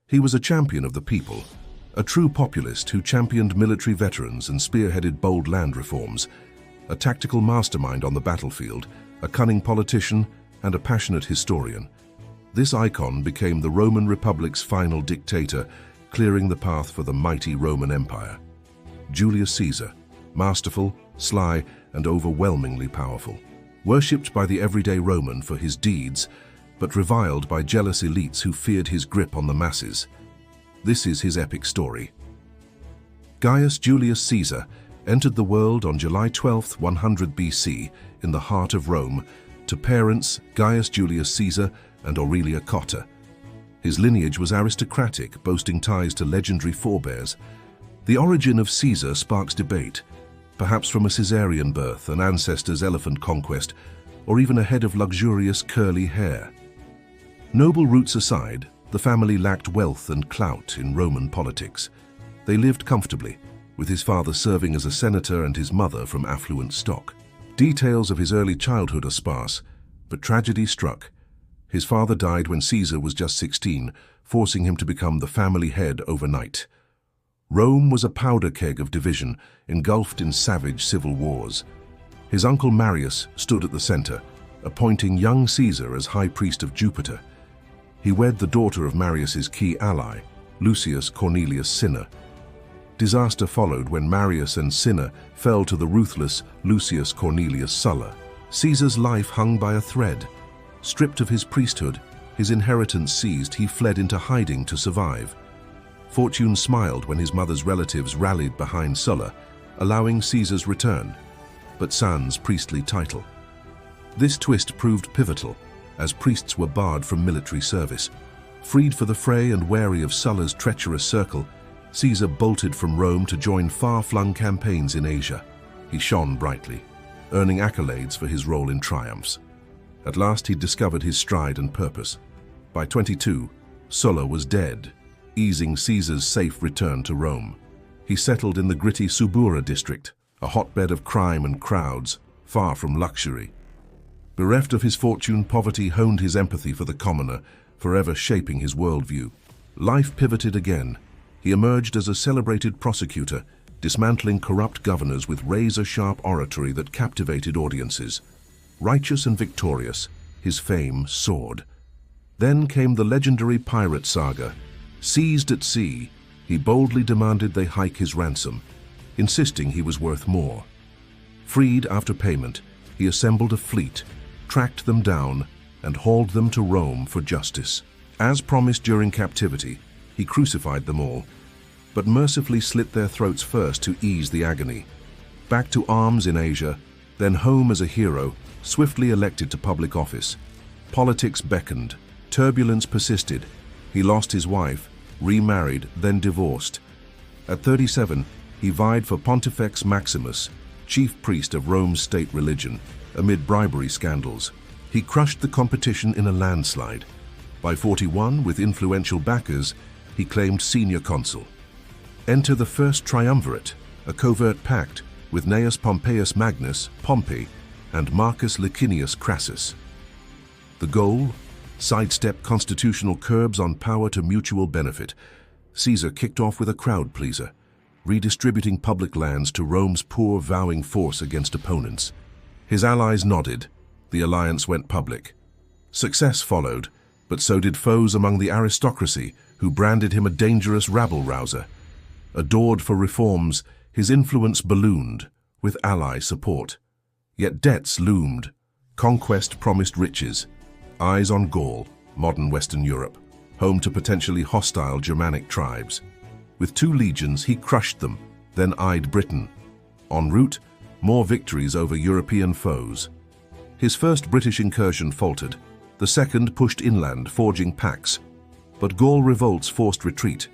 He was a champion of the people, a true populist who championed military veterans and spearheaded bold land reforms, a tactical mastermind on the battlefield, a cunning politician, and a passionate historian. This icon became the Roman Republic's final dictator, clearing the path for the mighty Roman Empire. Julius Caesar, masterful, sly, and overwhelmingly powerful. Worshipped by the everyday Roman for his deeds, but reviled by jealous elites who feared his grip on the masses. This is his epic story. Gaius Julius Caesar entered the world on July 12, 100 BC, in the heart of Rome, to parents Gaius Julius Caesar and Aurelia Cotta. His lineage was aristocratic, boasting ties to legendary forebears. The origin of Caesar sparks debate, perhaps from a Caesarian birth, an ancestor's elephant conquest, or even a head of luxurious curly hair. Noble roots aside, the family lacked wealth and clout in Roman politics. They lived comfortably, with his father serving as a senator and his mother from affluent stock. Details of his early childhood are sparse, but tragedy struck. His father died when Caesar was just 16, forcing him to become the family head overnight. Rome was a powder keg of division, engulfed in savage civil wars. His uncle Marius stood at the center, appointing young Caesar as high priest of Jupiter. He wed the daughter of Marius's key ally, Lucius Cornelius Cinna. Disaster followed when Marius and Cinna fell to the ruthless Lucius Cornelius Sulla. Caesar's life hung by a thread. Stripped of his priesthood, his inheritance seized, he fled into hiding to survive. Fortune smiled when his mother's relatives rallied behind Sulla, allowing Caesar's return, but sans priestly title. This twist proved pivotal, as priests were barred from military service. Freed for the fray and wary of Sulla's treacherous circle, Caesar bolted from Rome to join far-flung campaigns in Asia. He shone brightly, earning accolades for his role in triumphs. At last he discovered his stride and purpose. By 22, Sulla was dead, easing Caesar's safe return to Rome. He settled in the gritty Subura district, a hotbed of crime and crowds, far from luxury. Bereft of his fortune, poverty honed his empathy for the commoner, forever shaping his worldview. Life pivoted again. He emerged as a celebrated prosecutor, dismantling corrupt governors with razor-sharp oratory that captivated audiences. Righteous and victorious, his fame soared. Then came the legendary pirate saga. Seized at sea, he boldly demanded they hike his ransom, insisting he was worth more. Freed after payment, he assembled a fleet, tracked them down, and hauled them to Rome for justice. As promised during captivity, he crucified them all, but mercifully slit their throats first to ease the agony. Back to arms in Asia, then home as a hero, swiftly elected to public office. Politics beckoned, turbulence persisted. He lost his wife, remarried, then divorced. At 37, he vied for Pontifex Maximus, chief priest of Rome's state religion, amid bribery scandals. He crushed the competition in a landslide. By 41, with influential backers, he claimed senior consul. Enter the first triumvirate, a covert pact with Gnaeus Pompeius Magnus, Pompey, and Marcus Licinius Crassus. The goal? Sidestep constitutional curbs on power to mutual benefit. Caesar kicked off with a crowd pleaser, redistributing public lands to Rome's poor, vowing force against opponents. His allies nodded. The alliance went public. Success followed, but so did foes among the aristocracy, who branded him a dangerous rabble-rouser. Adored for reforms, his influence ballooned, with ally support. Yet debts loomed. Conquest promised riches. Eyes on Gaul, modern Western Europe, home to potentially hostile Germanic tribes. With 2 legions, he crushed them, then eyed Britain. En route, more victories over European foes. His first British incursion faltered. The second pushed inland, forging pacts. But Gaul revolts forced retreat.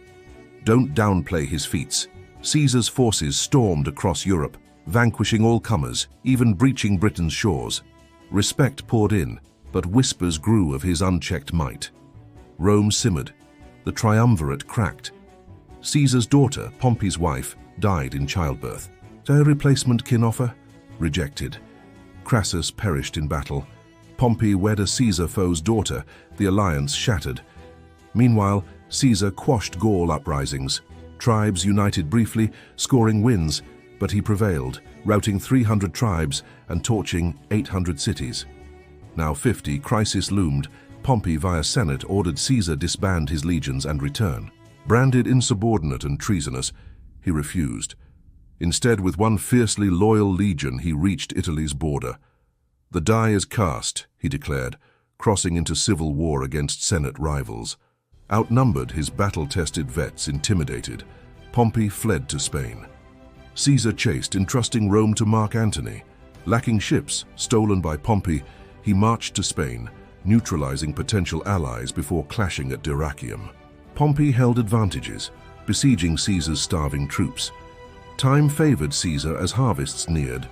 Don't downplay his feats. Caesar's forces stormed across Europe, vanquishing all comers, even breaching Britain's shores. Respect poured in, but whispers grew of his unchecked might. Rome simmered. The triumvirate cracked. Caesar's daughter, Pompey's wife, died in childbirth. A replacement kin offer? Rejected. Crassus perished in battle. Pompey wed a Caesar foe's daughter. The alliance shattered. Meanwhile, Caesar quashed Gaul uprisings. Tribes united briefly, scoring wins, but he prevailed, routing 300 tribes and torching 800 cities. Now 50, crisis loomed. Pompey via Senate ordered Caesar disband his legions and return. Branded insubordinate and treasonous, he refused. Instead, with one fiercely loyal legion, he reached Italy's border. "The die is cast," he declared, crossing into civil war against Senate rivals. Outnumbered, his battle-tested vets intimidated, Pompey fled to Spain. Caesar chased, entrusting Rome to Mark Antony. Lacking ships, stolen by Pompey, he marched to Spain, neutralizing potential allies before clashing at Dyrrhachium. Pompey held advantages, besieging Caesar's starving troops. Time favored Caesar as harvests neared.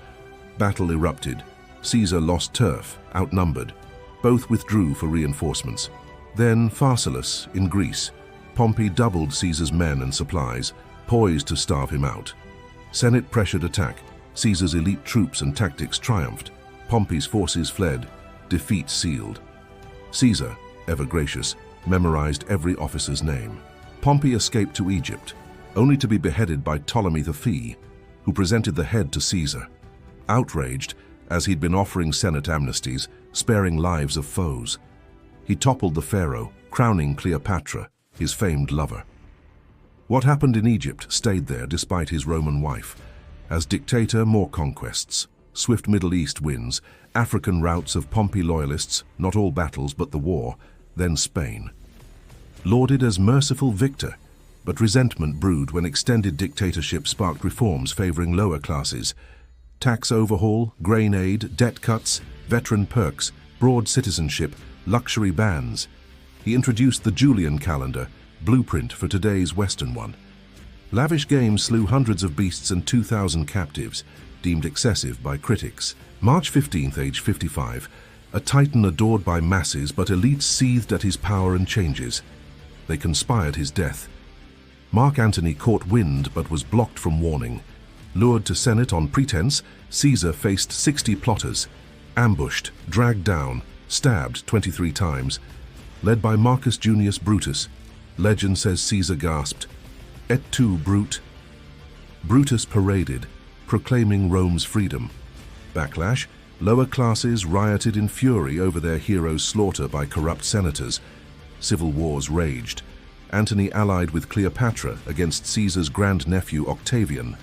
Battle erupted. Caesar lost turf, outnumbered. Both withdrew for reinforcements. Then Pharsalus, in Greece. Pompey doubled Caesar's men and supplies, poised to starve him out. Senate pressured attack. Caesar's elite troops and tactics triumphed. Pompey's forces fled, defeat sealed. Caesar, ever gracious, memorized every officer's name. Pompey escaped to Egypt, only to be beheaded by Ptolemy the Fee, who presented the head to Caesar. Outraged, as he'd been offering Senate amnesties, sparing lives of foes, he toppled the pharaoh, crowning Cleopatra, his famed lover. What happened in Egypt stayed there despite his Roman wife. As dictator, more conquests. Swift Middle East wins, African routs of Pompey loyalists, not all battles but the war, then Spain. Lauded as merciful victor, but resentment brewed when extended dictatorship sparked reforms favoring lower classes. Tax overhaul, grain aid, debt cuts, veteran perks, broad citizenship, luxury bans. He introduced the Julian calendar, blueprint for today's Western one. Lavish games slew hundreds of beasts and 2,000 captives, deemed excessive by critics. March 15th, age 55, a titan adored by masses, but elites seethed at his power and changes. They conspired his death. Mark Antony caught wind but was blocked from warning. Lured to Senate on pretense, Caesar faced 60 plotters. Ambushed, dragged down, stabbed 23 times. Led by Marcus Junius Brutus, legend says Caesar gasped, "Et tu, Brute?" Brutus paraded, proclaiming Rome's freedom. Backlash, lower classes rioted in fury over their hero's slaughter by corrupt senators. Civil wars raged. Antony allied with Cleopatra against Caesar's grandnephew Octavian.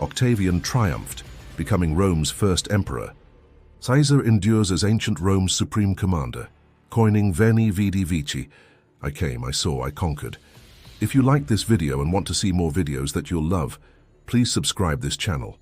Octavian triumphed, becoming Rome's first emperor. Caesar endures as ancient Rome's supreme commander, coining Veni, Vidi, Vici. I came, I saw, I conquered. If you like this video and want to see more videos that you'll love, please subscribe this channel.